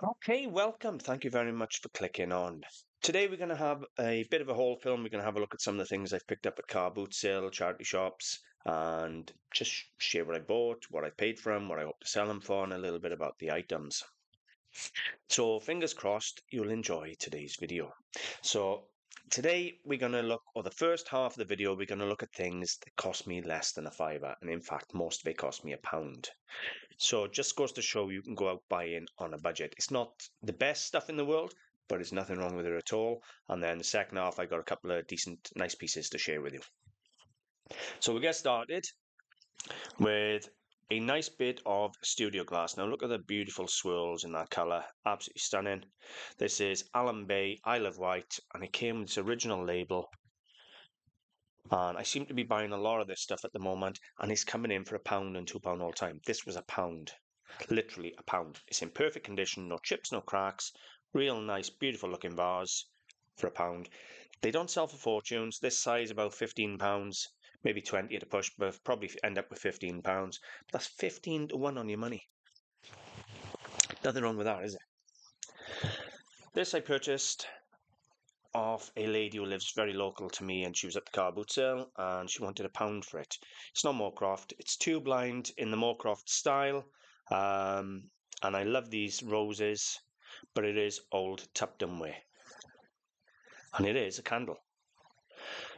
Okay, welcome. Thank you very much for clicking on. Today we're going to have a bit of a haul film. We're going to have a look at some of the things I've picked up at car boot sale, charity shops, and just share what I bought, what I paid for them, what I hope to sell them for, and a little bit about the items. So fingers crossed you'll enjoy today's video. So today we're going to look, or the first half of the video, we're going to look at things that cost me less than a fiver. And in fact, most of it cost me £1. So it just goes to show you can go out buying on a budget. It's not the best stuff in the world, but there's nothing wrong with it at all. And then the second half, I got a couple of decent, nice pieces to share with you. So we get started with a nice bit of studio glass. Now look at the beautiful swirls in that colour, absolutely stunning. This is Allen Bay Isle of Wight, and it came with its original label. And I seem to be buying a lot of this stuff at the moment, and it's coming in for £1 and £2 all the time. This was £1. Literally £1. It's in perfect condition, no chips, no cracks, real nice, beautiful looking vase for £1. They don't sell for fortunes. This size about £15, maybe 20 at a push, but probably end up with £15. But that's 15 to 1 on your money. Nothing wrong with that, is it? This I purchased off a lady who lives very local to me, and she was at the car boot sale and she wanted £1 for it. It's not Moorcroft, it's two blind in the Moorcroft style. And I love these roses, but it is old Tupton way. And it is a candle.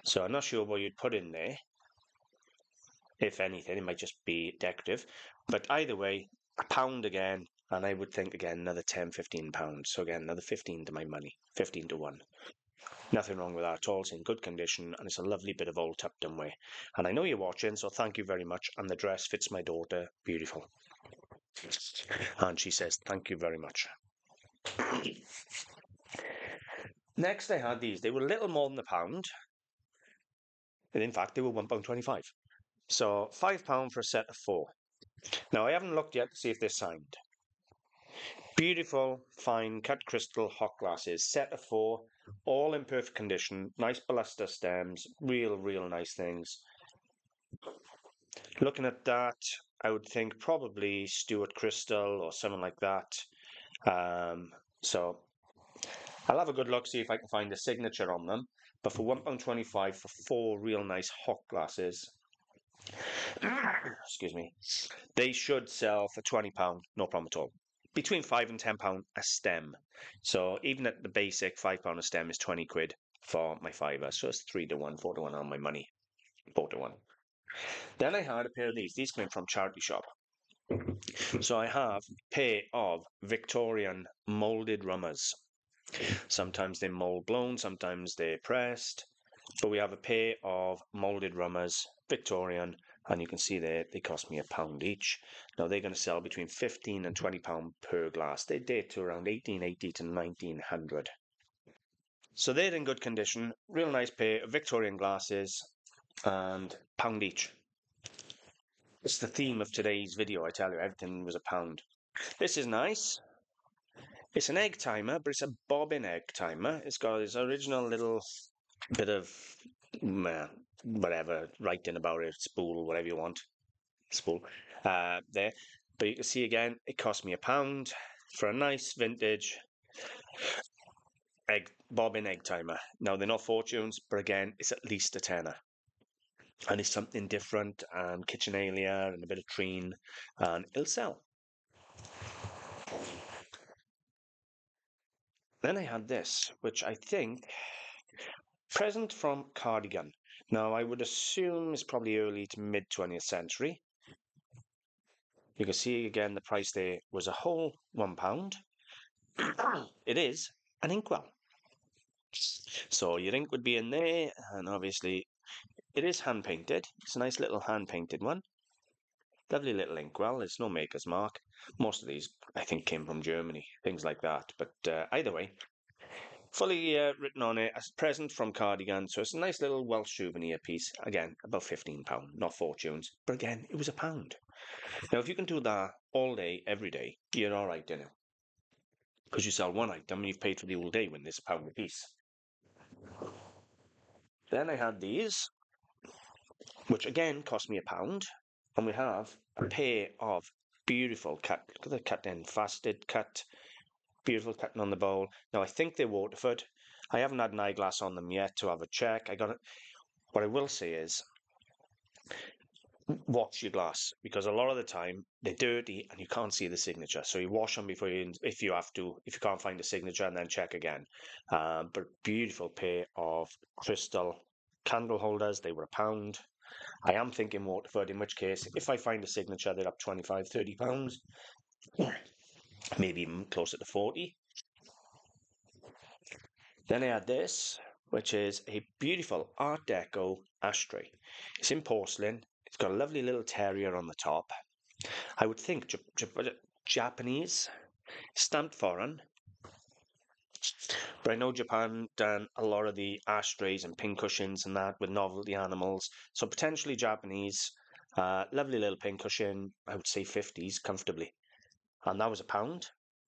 So I'm not sure what you'd put in there. If anything, it might just be decorative. But either way, £1 again, and I would think again another £10–15. So again, another 15 to my money, 15 to 1. Nothing wrong with that at all. It's in good condition, and it's a lovely bit of old Tupton way. And I know you're watching, so thank you very much. And the dress fits my daughter beautiful. And she says, thank you very much. Next, I had these. They were a little more than £1. And in fact, they were £1.25. So £5 for a set of 4. Now, I haven't looked yet to see if they're signed. Beautiful, fine, cut crystal hot glasses, set of 4, all in perfect condition, nice baluster stems, real nice things. Looking at that, I would think probably Stuart Crystal or something like that. So I'll have a good look, see if I can find a signature on them. But for £1.25 for 4 real nice hot glasses, excuse me, they should sell for £20, no problem at all. Between £5 and £10 a stem. So even at the basic, £5 a stem is 20 quid for my fiver. So it's 3 to 1, 4 to 1 on my money. 4 to 1. Then I had a pair of these. These came from charity shop. So I have a pair of Victorian molded rummers. Sometimes they're mold blown, sometimes they're pressed. But we have a pair of molded rummers, Victorian, and you can see there they cost me £1 each. Now they're going to sell between £15 and £20 per glass. They date to around 1880 to 1900. So they're in good condition, real nice pair of Victorian glasses, and £1 each. It's the theme of today's video, I tell you, everything was £1. This is nice. It's an egg timer, but it's a bobbin egg timer. It's got its original little bit of whatever writing about it, spool, whatever you want, spool there. But you can see again, it cost me £1 for a nice vintage bobbin egg timer. Now they're not fortunes, but again, it's at least a tenner. And it's something different, and kitchenalia and a bit of treen, and it'll sell. Then I had this, which I think, present from Cardigan. Now I would assume it's probably early to mid 20th century. You can see again the price there was a whole £1. It is an Inkwell. So your ink would be in there, and obviously it is hand painted. It's a nice little hand painted one. Lovely little Inkwell. It's no maker's mark. Most of these, I think, came from Germany, things like that. But either way, fully written on it as a present from Cardigan. So it's a nice little Welsh souvenir piece. Again, about £15, not fortunes. But again, it was £1. Now, if you can do that all day, every day, you're all right, you know. Because you sell one item and you've paid for the whole day when it's £1 a piece. Then I had these, which again cost me £1. And we have a pair of beautiful cut. Look at the cut in, faceted cut Beautiful cutting on the bowl. Now I think they're Waterford. I haven't had an eyeglass on them yet to have a check. What I will say is wash your glass, because a lot of the time they're dirty and you can't see the signature. So you wash them before you, if you have to, if you can't find the signature, and then check again. But beautiful pair of crystal candle holders. They were £1. I am thinking Waterford, in which case, if I find a signature, they're up 25, £30, maybe even closer to 40. Then I had this, which is a beautiful Art Deco ashtray. It's in porcelain. It's got a lovely little terrier on the top. I would think Japanese, stamped foreign. But I know Japan done a lot of the ashtrays and pin cushions and that with novelty animals. So potentially Japanese. Lovely little pin cushion. I would say 50s comfortably. And that was £1.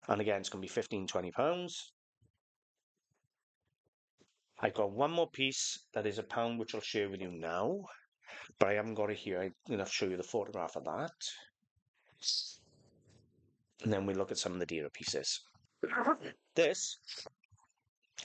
And again, it's going to be 15, £20. I've got one more piece that is £1, which I'll share with you now. But I haven't got it here. I'm going to show you the photograph of that. And then we look at some of the dearer pieces. This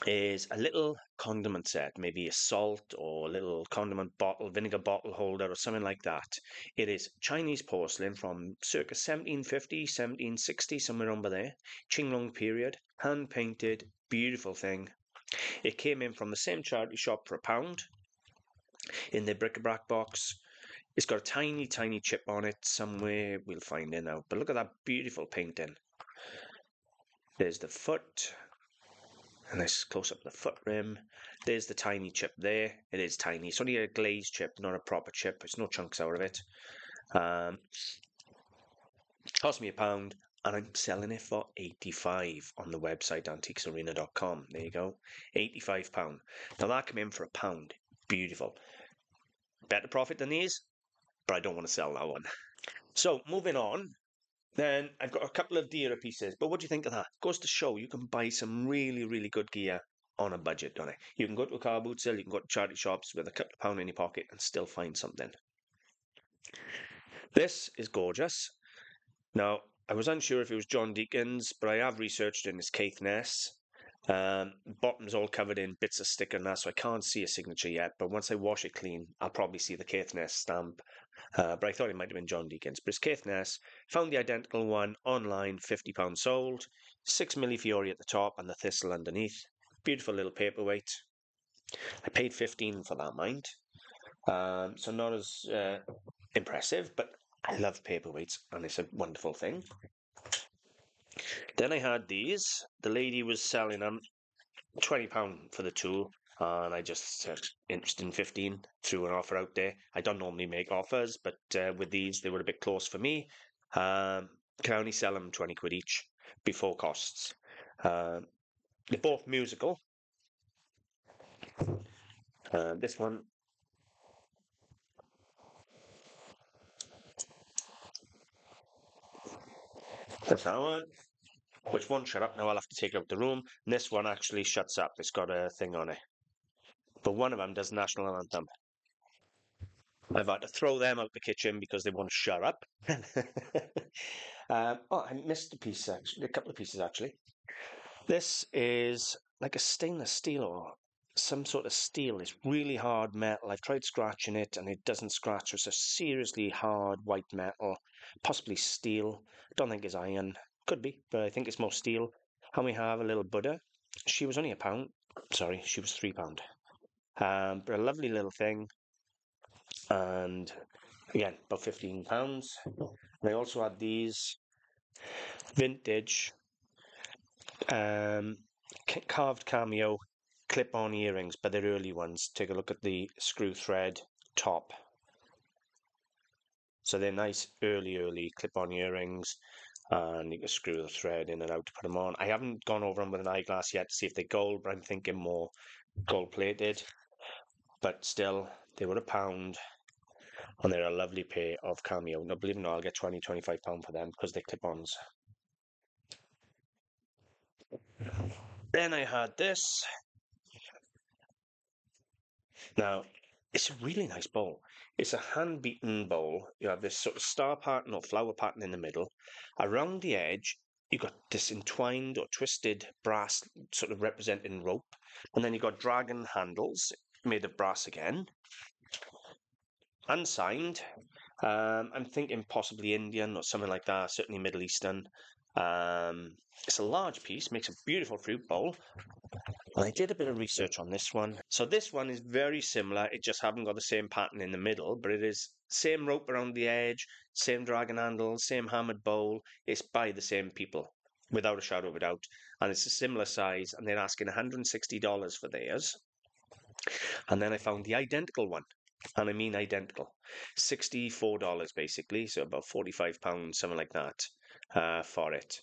is a little condiment set, maybe a salt or a little condiment bottle, vinegar bottle holder or something like that. It is Chinese porcelain from circa 1750, 1760, somewhere over there. Qinglong period, hand painted, beautiful thing. It came in from the same charity shop for £1 in their bric-a-brac box. It's got a tiny, tiny chip on it somewhere. We'll find it now. But look at that beautiful painting. There's the foot. And this is close up the foot rim. There's the tiny chip there. It is tiny. It's only a glazed chip, not a proper chip. There's no chunks out of it. Cost me £1, and I'm selling it for 85 on the website antiquesarena.com. There you go, £85. Now that came in for £1. Beautiful. Better profit than these, but I don't want to sell that one. So moving on. Then I've got a couple of dearer pieces, but what do you think of that? Goes to show you can buy some really, really good gear on a budget, don't it? You can go to a car boot sale, you can go to charity shops with a couple of pound in your pocket and still find something. This is gorgeous. Now, I was unsure if it was John Deacon's, but I have researched it, and it's Caithness. Bottom's all covered in bits of sticker and that, so I can't see a signature yet, but once I wash it clean, I'll probably see the Caithness stamp. But I thought it might have been John Deacon's. But it's Caithness. Found the identical one online, £50 sold. 6 millefiori at the top and the thistle underneath. Beautiful little paperweight. I paid 15 for that, mind. So not as impressive, but I love paperweights, and it's a wonderful thing. Then I had these. The lady was selling them £20 for the two, and I just said interested in 15, threw an offer out there. I don't normally make offers, but with these they were a bit close for me. Can only sell them 20 quid each before costs. They're both musical. This one, that's that one. Which one shut up? Now I'll have to take it out the room. And this one actually shuts up. It's got a thing on it. But one of them does national anthem. I've had to throw them out the kitchen because they won't shut up. Oh, I missed a piece, actually. A couple of pieces, actually. This is like a stainless steel or some sort of steel. It's really hard metal. I've tried scratching it and it doesn't scratch. It's a seriously hard white metal, possibly steel. Don't think it's iron. Could be, but I think it's more steel. And we have a little Buddha. She was only £1. Sorry, she was £3. But a lovely little thing. And again, about £15. And I also had these vintage carved cameo clip-on earrings, but they're early ones. Take a look at the screw thread top. So they're nice early clip-on earrings, and you can screw the thread in and out to put them on. I haven't gone over them with an eyeglass yet to see if they're gold, but I'm thinking more gold-plated. But still, they were £1, and they're a lovely pair of cameo. Now, believe it or not, I'll get £20, £25 for them because they're clip-ons. Then I had this. Now, it's a really nice bowl. It's a hand-beaten bowl. You have this sort of star pattern or flower pattern in the middle. Around the edge, you've got this entwined or twisted brass sort of representing rope, and then you've got dragon handles made of brass again, unsigned. I'm thinking possibly Indian or something like that, certainly Middle Eastern. It's a large piece, makes a beautiful fruit bowl. And I did a bit of research on this one. So this one is very similar. It just haven't got the same pattern in the middle, but it is same rope around the edge, same dragon handle, same hammered bowl. It's by the same people, without a shadow of a doubt. And it's a similar size, and they're asking $160 for theirs. And then I found the identical one. And I mean identical. $64 basically, so about £45, something like that, for it.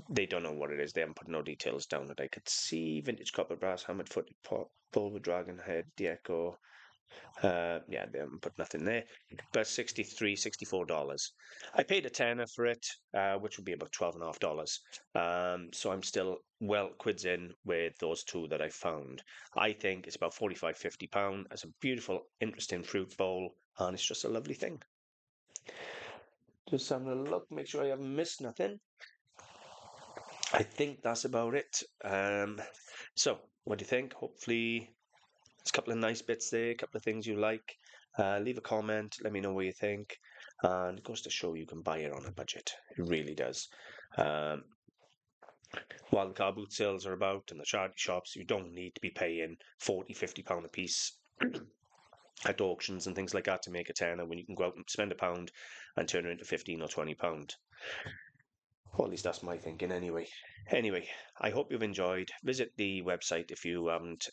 They don't know what it is. They haven't put no details down that I could see. Vintage copper brass, hammered footed bowl with dragon head, Deco. Yeah, they haven't put nothing there. But $64. I paid a tenner for it, which would be about $12.50. So I'm still well quids in with those two that I found. I think it's about £45–50. It's a beautiful, interesting fruit bowl, and it's just a lovely thing. Just having a look, make sure I haven't missed nothing. I think that's about it. So, what do you think? Hopefully, there's a couple of nice bits there, a couple of things you like. Leave a comment, let me know what you think. And it goes to show you can buy it on a budget. It really does. While the car boot sales are about and the charity shops, you don't need to be paying £40–50 a piece at auctions and things like that to make a tenner when you can go out and spend £1 and turn it into £15 or £20. Well, at least that's my thinking anyway. Anyway, I hope you've enjoyed. Visit the website if you haven't.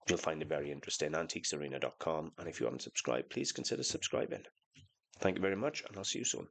You'll find it very interesting, antiquesarena.com. And if you haven't subscribed, please consider subscribing. Thank you very much, and I'll see you soon.